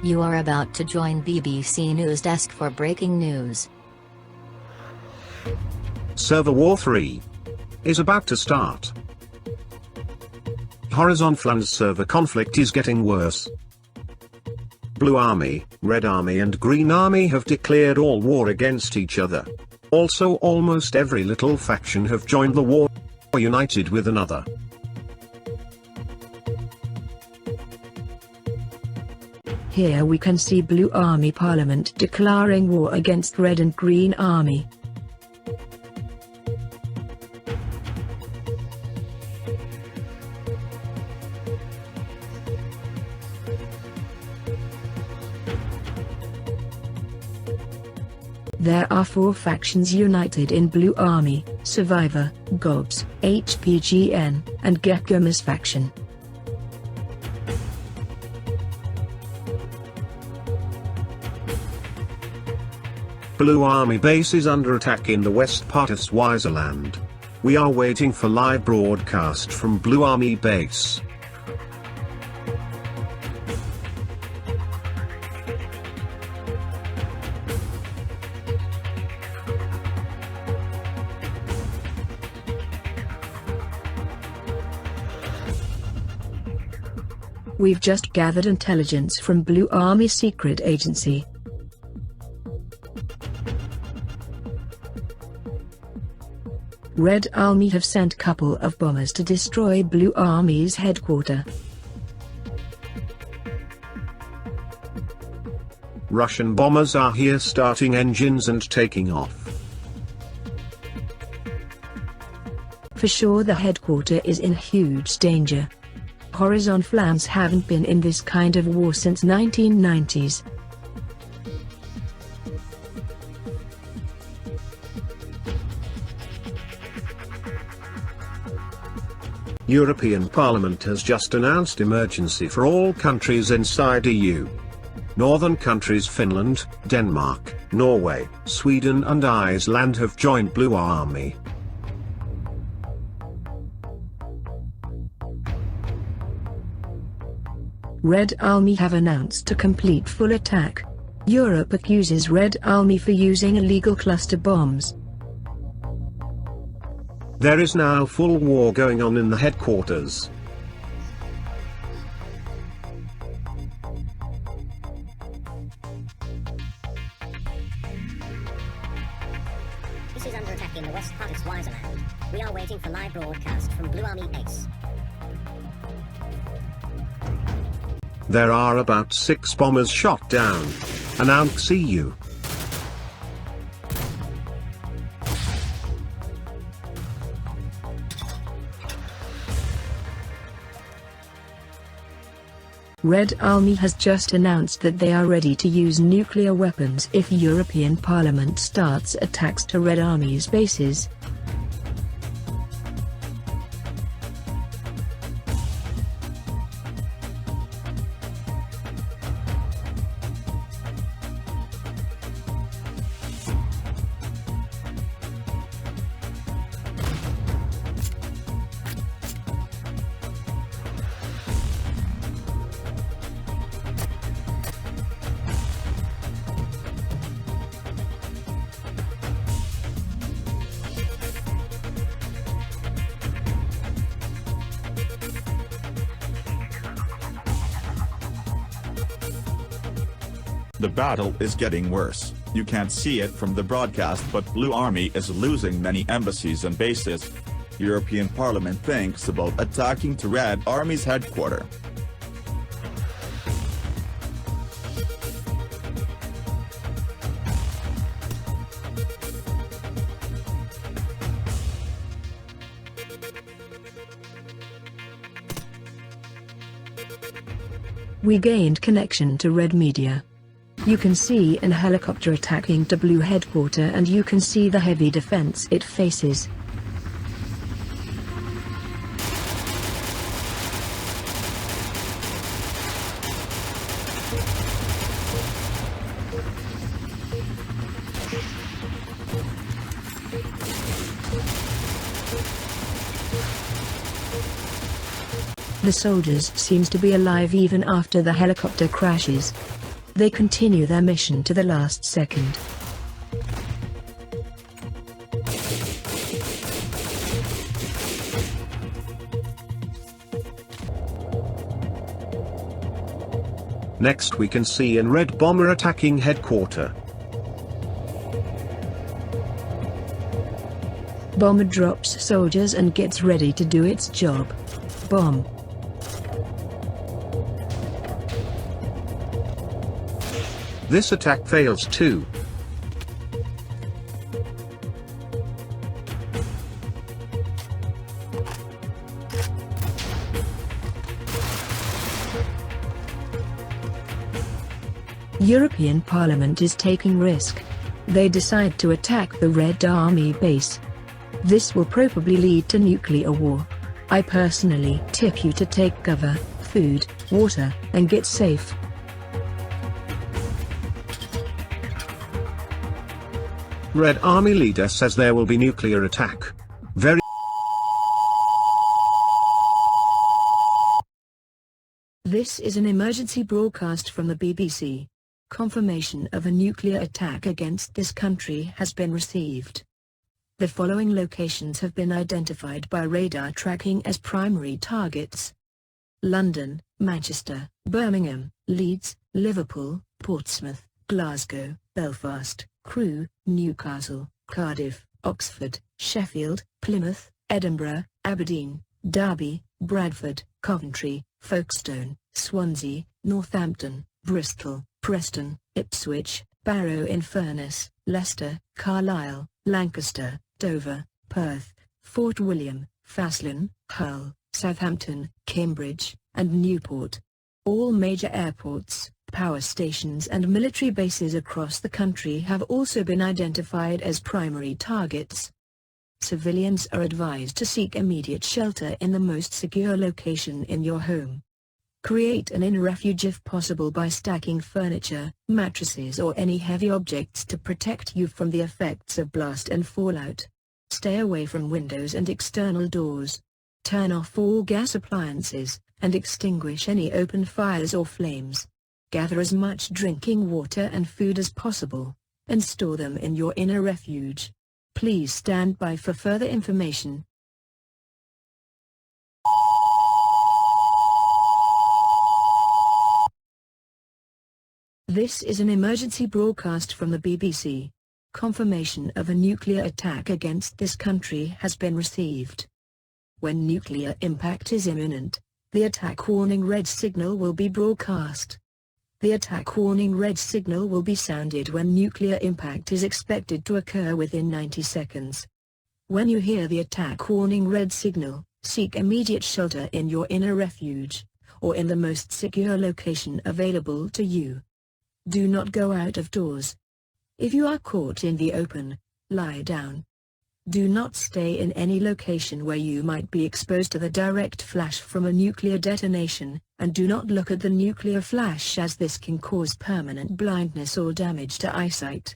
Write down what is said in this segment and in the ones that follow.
You are about to join BBC News Desk for breaking news. Server War 3 is about to start. Horizonflans server conflict is getting worse. Blue Army, Red Army and Green Army have declared all war against each other. Also almost every little faction have joined the war, united with another. Here we can see Blue Army Parliament declaring war against Red and Green Army. There are 4 factions united in Blue Army: Survivor, Gobs, HPGN, and Geckomas faction. Blue Army base is under attack in the west part of Swaziland. We are waiting for live broadcast from Blue Army base. We've just gathered intelligence from Blue Army secret agency. Red Army have sent couple of bombers to destroy Blue Army's headquarters. Russian bombers are here starting engines and taking off. For sure the headquarters is in huge danger. Horizonflans haven't been in this kind of war since 1990s. European Parliament has just announced emergency for all countries inside EU. Northern countries Finland, Denmark, Norway, Sweden and Iceland have joined Blue Army. Red Army have announced a complete full attack. Europe accuses Red Army for using illegal cluster bombs. There is now full war going on in the headquarters. This is under attack in the west part of Swaziland. We are waiting for live broadcast from Blue Army base. There are about 6 bombers shot down. Announce EU. Red Army has just announced that they are ready to use nuclear weapons if European Parliament starts attacks to Red Army's bases. The battle is getting worse. You can't see it from the broadcast, but Blue Army is losing many embassies and bases. European Parliament thinks about attacking to Red Army's headquarters. We gained connection to Red Media. You can see an helicopter attacking to Blue headquarters and you can see the heavy defense it faces. The soldiers seems to be alive even after the helicopter crashes. They continue their mission to the last second. Next we can see a red bomber attacking headquarters. Bomber drops soldiers and gets ready to do its job. Bomb. This attack fails too. European Parliament is taking risk. They decide to attack the Red Army base. This will probably lead to nuclear war. I personally tip you to take cover, food, water, and get safe. Red Army leader says there will be nuclear attack. Very. This is an emergency broadcast from the BBC. Confirmation of a nuclear attack against this country has been received. The following locations have been identified by radar tracking as primary targets: London, Manchester, Birmingham, Leeds, Liverpool, Portsmouth, Glasgow, Belfast, Crewe, Newcastle, Cardiff, Oxford, Sheffield, Plymouth, Edinburgh, Aberdeen, Derby, Bradford, Coventry, Folkestone, Swansea, Northampton, Bristol, Preston, Ipswich, Barrow-in-Furness, Leicester, Carlisle, Lancaster, Dover, Perth, Fort William, Faslane, Hull, Southampton, Cambridge, and Newport. All major airports, power stations and military bases across the country have also been identified as primary targets. Civilians are advised to seek immediate shelter in the most secure location in your home. Create an inner refuge if possible by stacking furniture, mattresses or any heavy objects to protect you from the effects of blast and fallout. Stay away from windows and external doors. Turn off all gas appliances, and extinguish any open fires or flames. Gather as much drinking water and food as possible, and store them in your inner refuge. Please stand by for further information. This is an emergency broadcast from the BBC. Confirmation of a nuclear attack against this country has been received. When nuclear impact is imminent, the attack warning red signal will be broadcast. The attack warning red signal will be sounded when nuclear impact is expected to occur within 90 seconds. When you hear the attack warning red signal, seek immediate shelter in your inner refuge, or in the most secure location available to you. Do not go out of doors. If you are caught in the open, lie down. Do not stay in any location where you might be exposed to the direct flash from a nuclear detonation, and do not look at the nuclear flash as this can cause permanent blindness or damage to eyesight.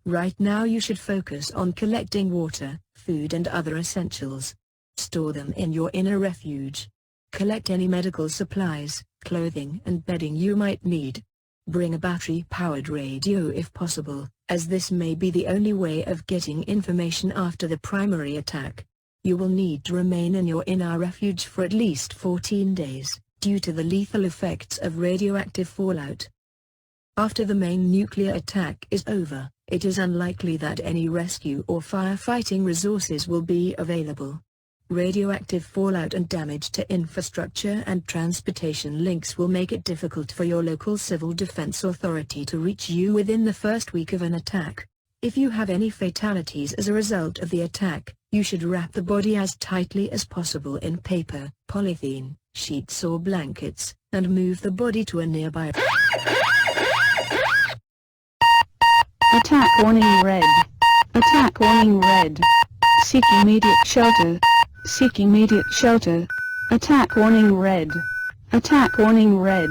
Right now you should focus on collecting water, food and other essentials. Store them in your inner refuge. Collect any medical supplies, clothing and bedding you might need. Bring a battery-powered radio if possible, as this may be the only way of getting information after the primary attack. You will need to remain in your inner refuge for at least 14 days, due to the lethal effects of radioactive fallout. After the main nuclear attack is over, it is unlikely that any rescue or firefighting resources will be available. Radioactive fallout and damage to infrastructure and transportation links will make it difficult for your local civil defense authority to reach you within the first week of an attack. If you have any fatalities as a result of the attack, you should wrap the body as tightly as possible in paper, polythene, sheets or blankets, and move the body to a nearby. Attack warning red. Attack warning red. Seek immediate shelter. Seek immediate shelter. Attack warning red. Attack warning red.